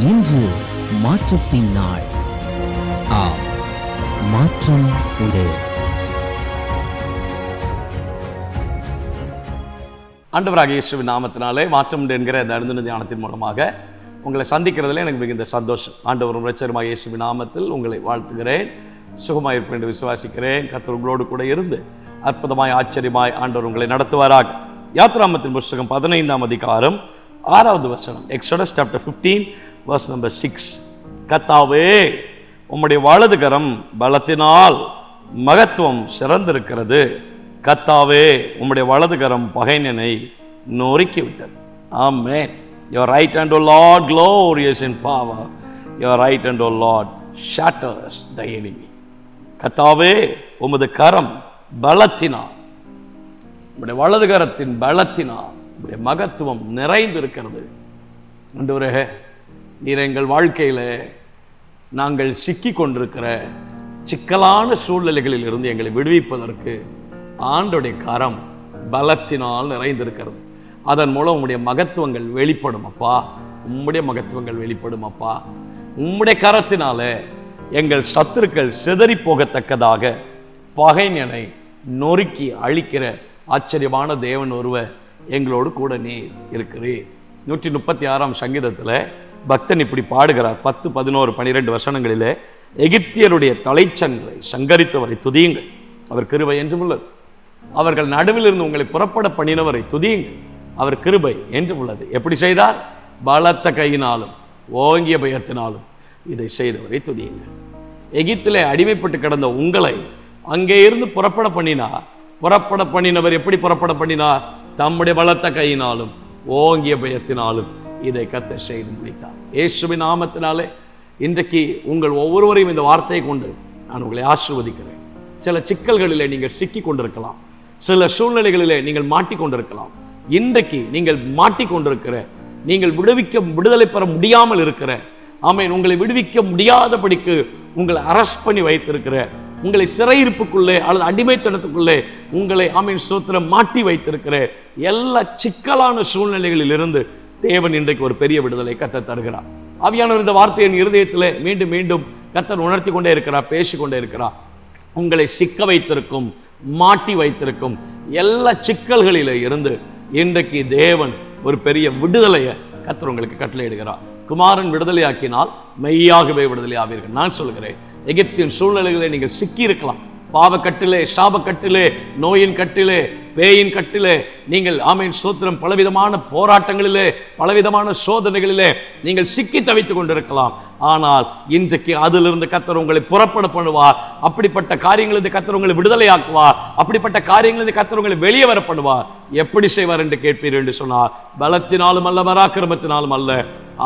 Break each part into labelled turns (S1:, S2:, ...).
S1: இன்று மாற்றத்தின் நாள். மாற்றம் உண்டு.
S2: ஆண்டவராகிய இயேசுவின் நாமத்தினாலே மாற்றம் உண்டு என்கிற இந்த அருந்தின தியானத்தின் மூலமாக உங்களை சந்திக்கிறதுல எனக்கு மிகுந்த சந்தோஷம். ஆண்டவரும் இரட்சகருமாகிய இயேசுவின் நாமத்தில் உங்களை வாழ்த்துகிறேன். சுகமாய் இருப்பேன் என்று விசுவாசிக்கிறேன். கர்த்தர் உங்களோடு கூட இருந்து அற்புதமாய் ஆச்சரியமாய் ஆண்டவர் உங்களை நடத்துவாராக. யாத்ராகமத்தின் புஸ்தகம் 15ஆம் அதிகாரம் 6வது வசனம். Exodus chapter 15 verse number 6. கர்த்தாவே, உம்முடைய வலது கரம் பலத்தினால் மகத்துவம் சிறந்திருக்கிறது. கர்த்தாவே, உம்முடைய வலது கரம் பகைஞனை நொறுக்கிவிட்டது. ஆமென். Your right hand, O Lord, glorious in power. Your right hand, O Lord, shatters the enemy. கர்த்தாவே, உமது கரம் பலத்தினால், உம்முடைய வலது கரத்தின் பலத்தினால் உம்முடைய மகத்துவம் நிறைந்திருக்கிறது. ஆண்டவரே, நீர் எங்கள் வாழ்க்கையில் நாங்கள் சிக்கி கொண்டிருக்கிற சிக்கலான சூழ்நிலைகளில் இருந்து எங்களை விடுவிப்பதற்கு ஆண்டவருடைய கரம் பலத்தினால் நிறைந்திருக்கிறது. அதன் மூலம் உம்முடைய மகத்துவங்கள் வெளிப்படும் அப்பா. உம்முடைய மகத்துவங்கள் வெளிப்படும் அப்பா. உம்முடைய கரத்தினால எங்கள் சத்துருக்கள் சிதறி போகத்தக்கதாக பகைஞனை நொறுக்கி அழிக்கிற ஆச்சரியமான தேவன் ஒருவர் எங்களோடு கூட நீர் இருக்கிறீர். 136ஆம் சங்கீதத்தில் பக்தன் இப்படி பாடுகிறார். 10, 11, 12 வசனங்களிலே, எகிப்தியருடைய தலைச்சங்களை சங்கரித்தவரை துதியுங்கள், அவர் கிருபை என்றும் உள்ளது. அவர்கள் நடுவில் இருந்து உங்களை புறப்பட பண்ணினவரை துதியுங்கள், அவர் கிருபை என்றும் உள்ளது. எப்படி செய்தார்? பலத்த கையினாலும் ஓங்கிய பயத்தினாலும் இதை செய்தவரை துதியுங்கள். எகிப்திலே அடிமைப்பட்டு கிடந்த உங்களை அங்கே இருந்து புறப்பட பண்ணினார். புறப்பட பண்ணினவர் எப்படி புறப்பட பண்ணினார்? தம்முடைய பலத்த கையினாலும் ஓங்கிய பயத்தினாலும் இதை கர்த்தர் செய்து முடித்தார். இயேசுவின் நாமத்தினாலே இன்றைக்கு உங்கள் ஒவ்வொருவரையும் இந்த வார்த்தையை கொண்டு நான் உங்களை ஆசீர்வதிக்கிறேன். சில சிக்கல்களிலே நீங்கள் சிக்கி கொண்டிருக்கலாம், சில சூழ்நிலைகளிலே நீங்கள் மாட்டிக்கொண்டிருக்கலாம். இன்றைக்கு நீங்கள் மாட்டிக்கொண்டிருக்கிற, நீங்கள் விடுதலை பெற முடியாமல் இருக்கிற, ஆமென், உங்களை விடுவிக்க முடியாதபடிக்கு உங்களை அரெஸ்ட் பண்ணி வைத்திருக்கிற, உங்களை சிறையிருப்புக்குள்ளே அல்லது அடிமைத்தனத்துக்குள்ளே உங்களை ஆமென் ஸ்தோத்திரம் மாட்டி வைத்திருக்கிற எல்லா சிக்கலான சூழ்நிலைகளில் இருந்து தேவன் இன்றைக்கு ஒரு பெரிய விடுதலை கர்த்தர் தருகிறார். ஆவியானவர் இந்த வார்த்தையை என் இருதயத்தில் மீண்டும் மீண்டும் கர்த்தர் உணர்த்தி கொண்டே இருக்கிறார், பேசிக்கொண்டே இருக்கிறார். உங்களை சிக்க வைத்திருக்கும், மாட்டி வைத்திருக்கும் எல்லா சிக்கல்களிலே இருந்து இன்றைக்கு தேவன் ஒரு பெரிய விடுதலையை கர்த்தர் உங்களுக்கு கட்டளையிடுகிறார். குமாரன் விடுதலையாக்கினால் மெய்யாகவே விடுதலை ஆவீர்கள். நான் சொல்கிறேன், எகிப்தின் சூழ்நிலைகளை நீங்கள் சிக்கி இருக்கலாம். பாவக்கட்டிலே, சாபக்கட்டிலே, நோயின் கட்டிலே, பேயின் கட்டிலே நீங்கள் ஆமென் ஸ்தோத்திரம் பலவிதமான போராட்டங்களிலே, பலவிதமான சோதனைகளிலே நீங்கள் சிக்கி தவித்துக் கொண்டிருக்கலாம். ஆனால் இன்றைக்கு அதிலிருந்து கர்த்தர் உங்களை புறப்பட பண்ணுவார். அப்படிப்பட்ட காரியங்களிலிருந்து கர்த்தர் உங்களை விடுதலையாக்குவார். அப்படிப்பட்ட காரியங்களிலிருந்து கர்த்தர் உங்களை வெளியே வர பண்ணுவார். எப்படி செய்வார் என்று கேட்பீர் என்று சொன்னார். பலத்தினாலும் அல்ல, பராக்கிரமத்தினாலும் அல்ல,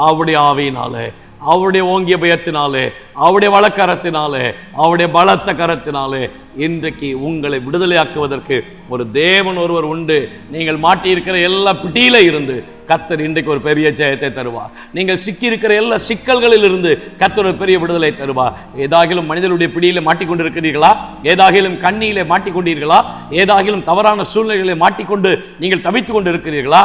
S2: அவருடைய ஆவியினாலே, அவருடைய ஓங்கிய பயத்தினாலே, அவருடைய வலக்கரத்தினாலே, அவருடைய பலத்த கரத்தினாலே இன்றைக்கு உங்களை விடுதலையாக்குவதற்கு ஒரு தேவன் ஒருவர் உண்டு. நீங்கள் மாட்டியிருக்கிற எல்லா பிடியில இருந்து கர்த்தர் இன்றைக்கு ஒரு பெரிய ஜெயத்தை தருவார். நீங்கள் சிக்கி இருக்கிற எல்லா சிக்கல்களில் இருந்து கர்த்தர் ஒரு பெரிய விடுதலை தருவார். ஏதாகிலும் மனிதனுடைய பிடியில மாட்டிக்கொண்டிருக்கிறீர்களா? ஏதாகிலும் கண்ணியிலே மாட்டிக்கொண்டீர்களா? ஏதாகிலும் தவறான சூழ்நிலைகளை மாட்டிக்கொண்டு நீங்கள் தவித்துக் கொண்டு இருக்கிறீர்களா?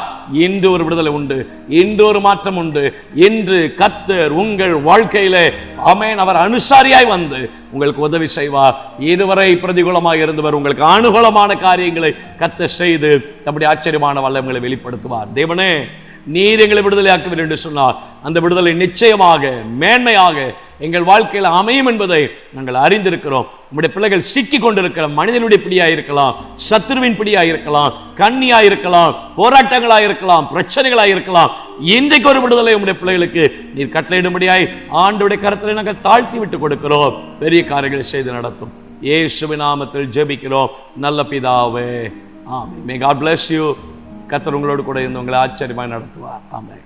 S2: இன்று ஒரு விடுதலை உண்டு, இன்று ஒரு மாற்றம் உண்டு. இன்று கர்த்தர் உங்கள் வாழ்க்கையிலே ஆமென் அவர் அனுசாரியாய் வந்து உங்களுக்கு உதவி செய்வார். இதுவரை பிரதிகூலமாக இருந்தவர் உங்களுக்கு அனுகூலமான காரியங்களை கர்த்தர் செய்து தம்முடைய ஆச்சரியமான வல்லமைகளை வெளிப்படுத்துவார். தேவனே, நீர் எங்களை விடுதலையாக்குவீர் என்று சொன்னார். அந்த விடுதலை நிச்சயமாக மேன்மையாக எங்கள் வாழ்க்கையில் அமையும் என்பதை நாங்கள் அறிந்திருக்கிறோம். நம்முடைய பிள்ளைகள் சிக்கி கொண்டிருக்கிற மனிதனுடைய பிடியாக இருக்கலாம், சத்துருவின் பிடியாக இருக்கலாம், கண்ணியாக இருக்கலாம், போராட்டங்களாக இருக்கலாம், பிரச்சனைகளாக இருக்கலாம். இன்றைக்கு ஒரு விடுதலை உடைய பிள்ளைகளுக்கு நீர் கட்டளையிடும்படியாய் ஆண்டவருடைய கரத்தில் நாங்கள் தாழ்த்தி விட்டு கொடுக்கிறோம். பெரிய காரியங்களை செய்து நடத்தும் இயேசுவின் நாமத்தில் ஜெபிக்கிறோம் நல்ல பிதாவே. ஆமென். May God bless you. கர்த்தர் உங்களோடு கூட இருந்து உங்களை ஆச்சரியமாய் நடத்துவார். ஆமென்.